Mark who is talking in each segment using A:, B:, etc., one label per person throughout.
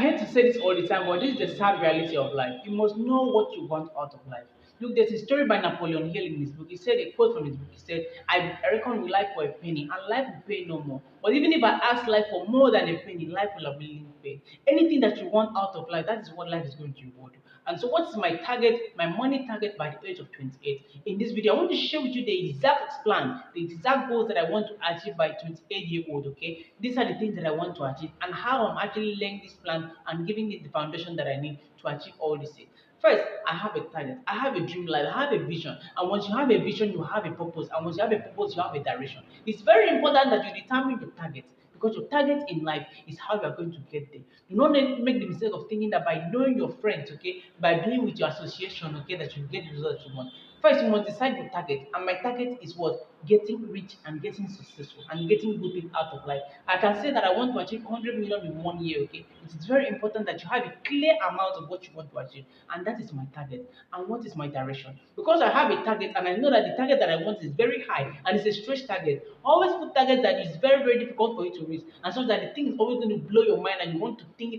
A: hate to say this all the time, but this is the sad reality of life. You must know what you want out of life. Look, there's a story by Napoleon Hill in his book. He said a quote from his book. He said, I reckon with life for a penny, and life will pay no more. But even if I ask life for more than a penny, life will have willing pay. Anything that you want out of life, that is what life is going to reward you. And so, what is my target, my money target by the age of 28? In this video, I want to share with you the exact plan, the exact goals that I want to achieve by 28-year-old. Okay, these are the things that I want to achieve, and how I'm actually laying this plan and giving it the foundation that I need to achieve all these things. First, I have a target, I have a dream life, I have a vision. And once you have a vision, you have a purpose. And once you have a purpose, you have a direction. It's very important that you determine your target, because your target in life is how you are going to get there. Do not make the mistake of thinking that by knowing your friends, okay, by being with your association, okay, that you get the result that you want. First, you must decide your target, and my target is what? Getting rich and getting successful and getting good things out of life. I can say that I want to achieve 100 million in 1 year, okay? It is very important that you have a clear amount of what you want to achieve, and that is my target. And what is my direction? Because I have a target, and I know that the target that I want is very high and it's a stretch target. Always put targets that is very, very difficult for you to reach, and so that the thing is always going to blow your mind and you want to think.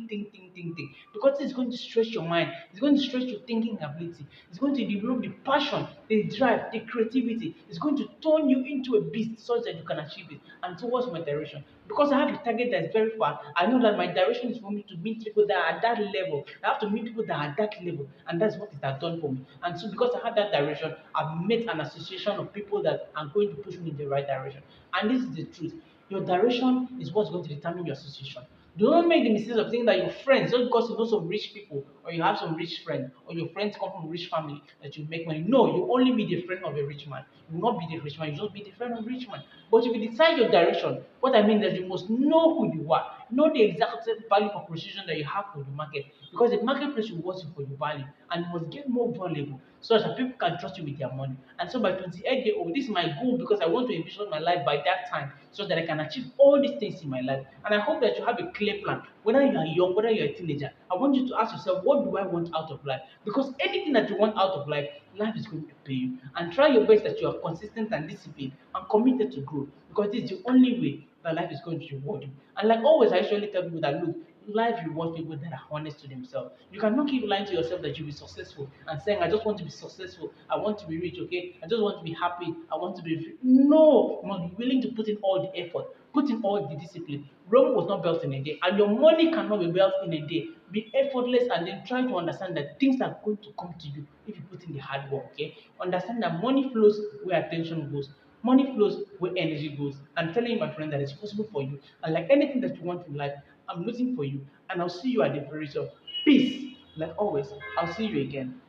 A: Because it's going to stretch your mind, it's going to stretch your thinking ability, it's going to develop the passion, the drive, the creativity. It's going to turn you into a beast such that you can achieve it. And towards my direction, because I have a target that is very far, I know that my direction is for me to meet people that are at that level. I have to meet people that are at that level, and that's what it has done for me. And so, because I have that direction, I've met an association of people that are going to push me in the right direction. And this is the truth. Your direction is what's going to determine your association. Do not make the mistake of thinking that your friends, just because you know some rich people, or you have some rich friends, or your friends come from a rich family, that you make money. No, you only be the friend of a rich man. You will not be the rich man, you just be the friend of a rich man. But if you decide your direction, what I mean is you must know who you are, know the exact value proposition that you have for the market, because the marketplace rewards you for your value, and you must get more valuable so that people can trust you with their money. And so by 28-year-old, this is my goal, because I want to envision my life by that time so that I can achieve all these things in my life. And I hope that you have a clear plan. Whether you are young, whether you're a teenager, I want you to ask yourself, what do I want out of life? Because anything that you want out of life, life is going to pay you. And try your best that you are consistent and disciplined and committed to grow, because this is the only way that life is going to reward you. And like always, I usually tell people that look, life rewards people that are honest to themselves. You cannot keep lying to yourself that you'll be successful and saying, I just want to be successful, I want to be rich, okay? I just want to be happy, I want to be free. No, you must be willing to put in all the effort, put in all the discipline. Rome was not built in a day, and your money cannot be built in a day. Be effortless, and then try to understand that things are going to come to you if you put in the hard work, okay? Understand that money flows where attention goes. Money flows where energy goes. I'm telling you, my friend, that it's possible for you. And like anything that you want in life, I'm rooting for you. And I'll see you at the very top. Peace. Like always, I'll see you again.